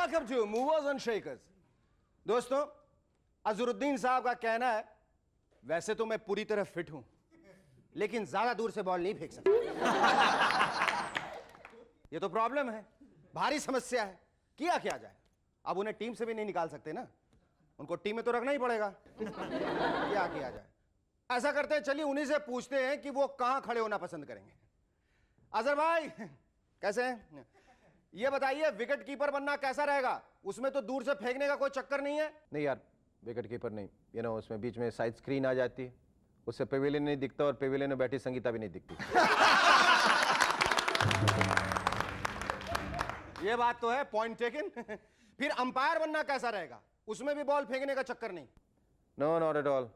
Welcome to Movers and Shakers. दोस्तों, अजरुद्दीन साहब का कहना है वैसे तो मैं पूरी तरह फिट हूं, लेकिन ज्यादा दूर से बॉल नहीं फेंक सकता। ये तो प्रॉब्लम है, भारी समस्या है। किया क्या जाए? अब उन्हें टीम से भी नहीं निकाल सकते ना, उनको टीम में तो रखना ही पड़ेगा। क्या किया जाए? ऐसा करते हैं, चलिए उन्हीं से पूछते हैं कि वो कहां खड़े होना पसंद करेंगे। अजहर भाई कैसे हैं? ये बताइए, विकेट कीपर बनना कैसा रहेगा? उसमें तो दूर से फेंकने का कोई चक्कर नहीं है। नहीं यार, विकेट कीपर नहीं, उसमें बीच में साइड स्क्रीन आ जाती है, उससे पेविलियन नहीं दिखता और पेविलियन में बैठी संगीता भी नहीं दिखती। ये बात तो है, पॉइंट टेकन। फिर अंपायर बनना कैसा रहेगा? उसमें भी बॉल फेंकने का चक्कर नहीं। No, not at all.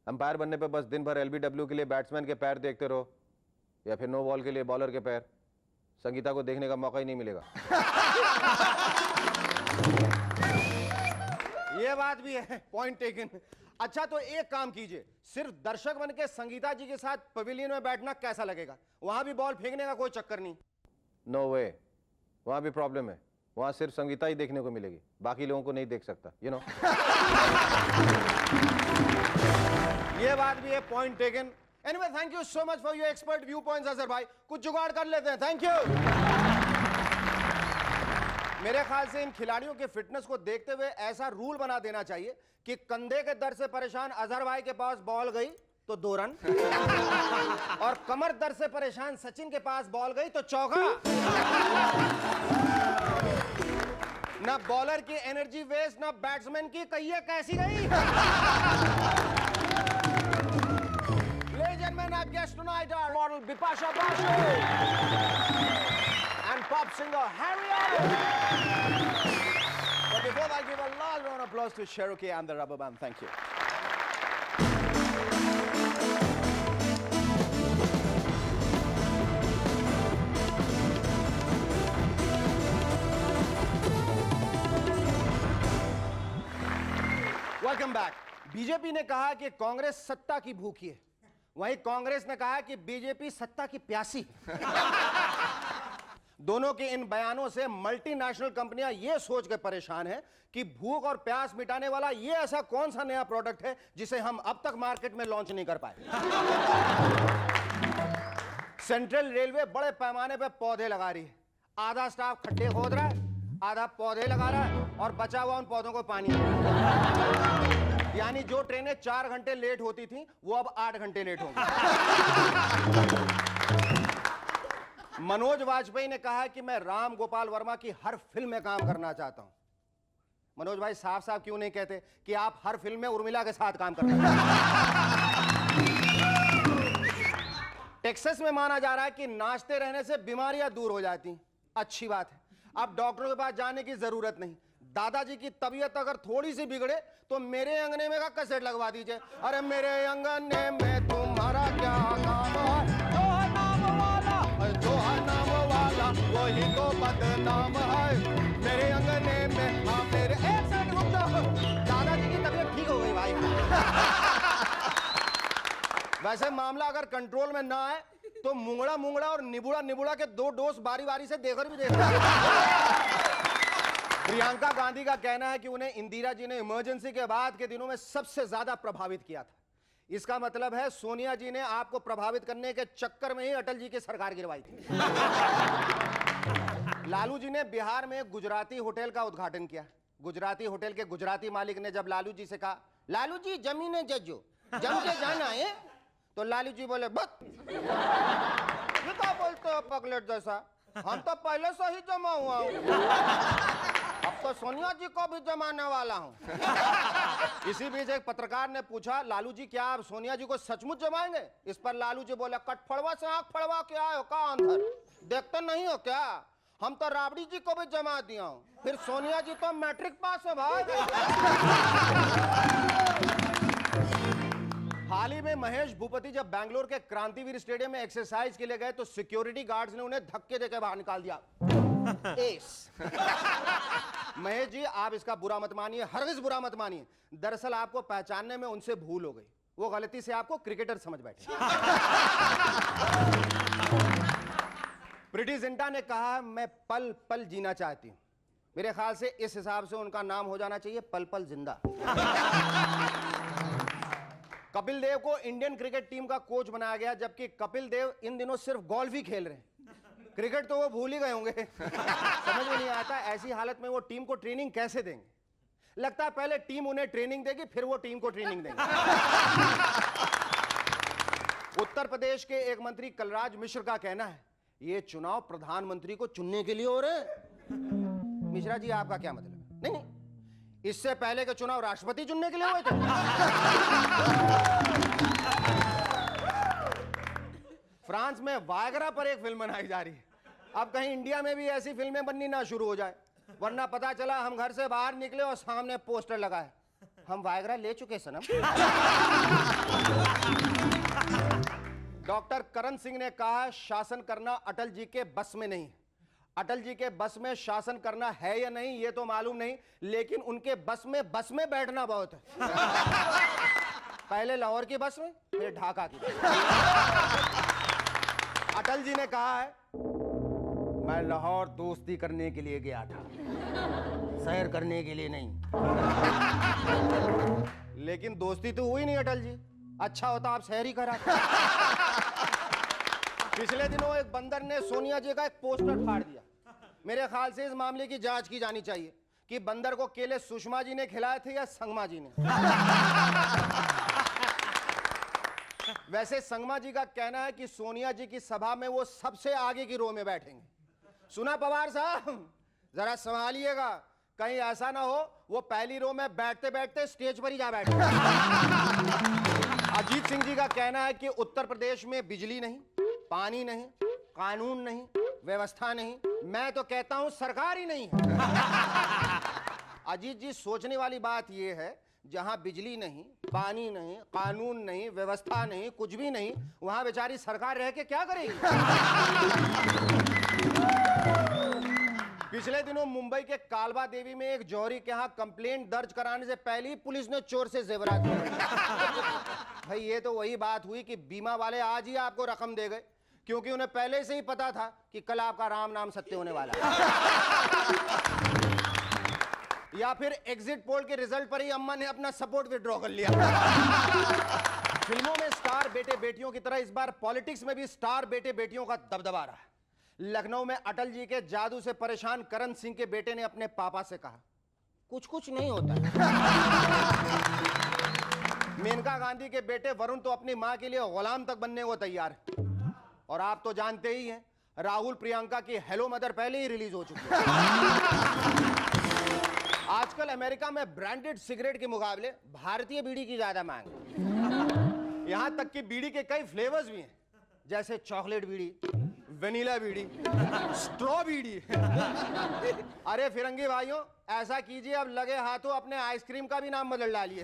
Umpire बनने पे बस दिन भर एलबीडब्ल्यू के लिए बैट्समैन के पैर देखते रहो, या फिर नो बॉल के लिए बॉलर के पैर। संगीता को देखने का मौका ही नहीं मिलेगा। ये बात भी है, पॉइंट टेकन। अच्छा, तो एक काम कीजिए, सिर्फ दर्शक बन के संगीता जी के साथ पवेलियन में बैठना कैसा लगेगा? वहां भी बॉल फेंकने का कोई चक्कर नहीं। नो वे, वहां भी प्रॉब्लम है। वहां सिर्फ संगीता ही देखने को मिलेगी, बाकी लोगों को नहीं देख सकता, ये बात भी है, point taken. Anyway, thank you so much for your expert view points Azhar भाई। कुछ जुगाड़ कर लेते हैं। Thank you. मेरे ख्याल से इन खिलाड़ियों के फिटनेस को देखते हुए ऐसा रूल बना देना चाहिए कि कंधे के दर्द से परेशान अजहर भाई के पास बॉल गई तो 2 रन, और कमर दर्द से परेशान सचिन के पास बॉल गई तो चौका। ना बॉलर की एनर्जी वेस्ट, ना बैट्समैन की। कहिए कैसी गई? Our guests tonight are model Bipasha Basu and pop singer Harriet. But before I give a loud round of applause to Cherokee and the Rubber Band. Thank you. Welcome back. BJP ने कहा कि कांग्रेस सत्ता की भूखी है, वहीं कांग्रेस ने कहा कि बीजेपी सत्ता की प्यासी है। दोनों के इन बयानों से मल्टीनेशनल कंपनियां यह सोच कर परेशान हैं कि भूख और प्यास मिटाने वाला यह ऐसा कौन सा नया प्रोडक्ट है जिसे हम अब तक मार्केट में लॉन्च नहीं कर पाए। सेंट्रल रेलवे बड़े पैमाने पर पौधे लगा रही है। आधा स्टाफ खड्डे खोद रहा है, आधा पौधे लगा रहा है, और बचा हुआ उन पौधों को पानी दे रहा है। यानी जो ट्रेनें 4 घंटे लेट होती थी, वो अब 8 घंटे लेट होंगी। मनोज वाजपेयी ने कहा कि मैं राम गोपाल वर्मा की हर फिल्म में काम करना चाहता हूं। मनोज भाई साफ साफ क्यों नहीं कहते कि आप हर फिल्म में उर्मिला के साथ काम करना चाहते हैं? टेक्सास में माना जा रहा है कि नाचते रहने से बीमारियां दूर हो जाती। अच्छी बात है, अब डॉक्टरों के पास जाने की जरूरत नहीं। दादाजी की तबीयत अगर थोड़ी सी बिगड़े तो मेरे अंगने में का कैसेट लगवा दीजिए। अरे मेरे अंगने में तुम्हारा क्या काम है, जो है नाम वाला, जो है नाम वाला वही तो बदनाम है। मेरे अंगने में, हाँ मेरे, एक सेकंड रुक जाओ, दादाजी की तबीयत ठीक हो गई भाई। वैसे मामला अगर कंट्रोल में ना आए तो मुंगड़ा मुंगड़ा और निबुड़ा निबुड़ा के 2 डोज बारी बारी से देकर भी देख। प्रियंका गांधी का कहना है कि उन्हें इंदिरा जी ने इमरजेंसी के बाद के दिनों में सबसे ज्यादा प्रभावित किया था। इसका मतलब है सोनिया जी ने आपको प्रभावित करने के चक्कर में ही अटल जी की सरकार गिरवाई थी। लालू जी ने बिहार में एक गुजराती होटल का उद्घाटन किया। गुजराती होटल के गुजराती मालिक ने जब लालू जी से कहा, लालू जी जमीने जजो, जम के जाना है, तो लालू जी बोले, बस ये क्या बोलते हो पगलेट जैसा, हम तो पहले से ही जमा हुआ हूं, अब तो सोनिया जी को भी जमाने वाला हूं। इसी बीच एक पत्रकार ने पूछा, लालू जी क्या आप सोनिया जी को सचमुच जमाएंगे? इस पर लालू जी बोले, कटफड़वा से आंख फड़वा के आए हो का अंदर, देखते नहीं हो क्या, हम तो राबड़ी जी को भी जमा दिया हूं, फिर सोनिया जी तो मैट्रिक पास है भाई। हाल ही में महेश भूपति जब बैंगलोर के क्रांतिवीर स्टेडियम में एक्सरसाइज के लिए गए तो सिक्योरिटी गार्ड्स ने उन्हें धक्के देकर बाहर निकाल दिया। एस। महेश जी, आप इसका बुरा मत मानिए, हरगिज बुरा मत मानिए। दरअसल आपको पहचानने में उनसे भूल हो गई, वो गलती से आपको क्रिकेटर समझ बैठे। प्रीति जिंटा ने कहा, मैं पल पल जीना चाहती हूं, मेरे ख्याल से इस हिसाब से उनका नाम हो जाना चाहिए पल पल जिंदा। कपिल देव को इंडियन क्रिकेट टीम का कोच बनाया गया, जबकि कपिल देव इन दिनों सिर्फ गोल्फ ही खेल रहे हैं। क्रिकेट तो वो भूल ही गए होंगे। समझ में नहीं आता ऐसी हालत में वो टीम को ट्रेनिंग कैसे देंगे। लगता है पहले टीम उन्हें ट्रेनिंग देगी, फिर वो टीम को ट्रेनिंग देंगे। उत्तर प्रदेश के एक मंत्री कलराज मिश्र का कहना है ये चुनाव प्रधानमंत्री को चुनने के लिए हो रहे हैं। मिश्रा जी आपका क्या मतलब है? नहीं नहीं, इससे पहले के चुनाव राष्ट्रपति चुनने के लिए हुए थे। फ्रांस में वायग्रा पर एक फिल्म बनाई जा रही है। अब कहीं इंडिया में भी ऐसी फिल्में बननी ना शुरू हो जाए, वरना पता चला हम घर से बाहर निकले और सामने पोस्टर लगा है हम वायग्रा ले चुके सनम। डॉक्टर करण सिंह ने कहा शासन करना अटल जी के बस में नहीं। अटल जी के बस में शासन करना है या नहीं ये तो मालूम नहीं, लेकिन उनके बस में बैठना बहुत है। पहले लाहौर की बस में, फिर ढाका की बस। अटल जी ने कहा है मैं लाहौर दोस्ती करने के लिए गया था, सैर करने के लिए नहीं। लेकिन दोस्ती तो हुई नहीं अटल जी, अच्छा होता आप सैर ही करा। पिछले दिनों एक बंदर ने सोनिया जी का एक पोस्टर फाड़ दिया। मेरे ख्याल से इस मामले की जांच की जानी चाहिए कि बंदर को केले सुषमा जी ने खिलाए थे या संगमा जी ने। वैसे संगमा जी का कहना है कि सोनिया जी की सभा में वो सबसे आगे की रो में बैठेंगे। सुना पवार साहब, जरा संभालिएगा, कहीं ऐसा ना हो वो पहली रो में बैठते बैठते स्टेज पर ही जा बैठे। अजीत सिंह जी का कहना है कि उत्तर प्रदेश में बिजली नहीं, पानी नहीं, कानून नहीं, व्यवस्था नहीं, मैं तो कहता हूं सरकार ही नहीं है। अजीत जी, सोचने वाली बात यह है जहां बिजली नहीं, पानी नहीं, कानून नहीं, व्यवस्था नहीं, कुछ भी नहीं, वहां बेचारी सरकार रह के क्या करेगी। पिछले दिनों मुंबई के कालवा देवी में एक जौहरी के यहां कंप्लेंट दर्ज कराने से पहले ही पुलिस ने चोर से जेवरात लिए। भाई ये तो वही बात हुई कि बीमा वाले आज ही आपको रकम दे गए, क्योंकि उन्हें पहले से ही पता था कि कल आपका राम नाम सत्य होने वाला है। या फिर एग्जिट पोल के रिजल्ट पर ही अम्मा ने अपना सपोर्ट विड्रॉ कर लिया। फिल्मों में स्टार बेटे बेटियों की तरह इस बार पॉलिटिक्स में भी स्टार बेटे बेटियों का दबदबा रहा है। लखनऊ में अटल जी के जादू से परेशान करण सिंह के बेटे ने अपने पापा से कहा कुछ कुछ नहीं होता। मेनका गांधी के बेटे वरुण तो अपनी मां के लिए गुलाम तक बनने को तैयार है। और आप तो जानते ही हैं राहुल प्रियंका की हेलो मदर पहले ही रिलीज हो चुकी है। आजकल अमेरिका में ब्रांडेड सिगरेट के मुकाबले भारतीय बीड़ी की ज्यादा मांग है। यहां तक कि बीड़ी के कई फ्लेवर्स भी हैं, जैसे चॉकलेट बीड़ी, वेनिला बीड़ी, स्ट्रॉ बीड़ी। अरे फिरंगी भाइयों, ऐसा कीजिए अब लगे हाथों अपने आइसक्रीम का भी नाम बदल डालिए।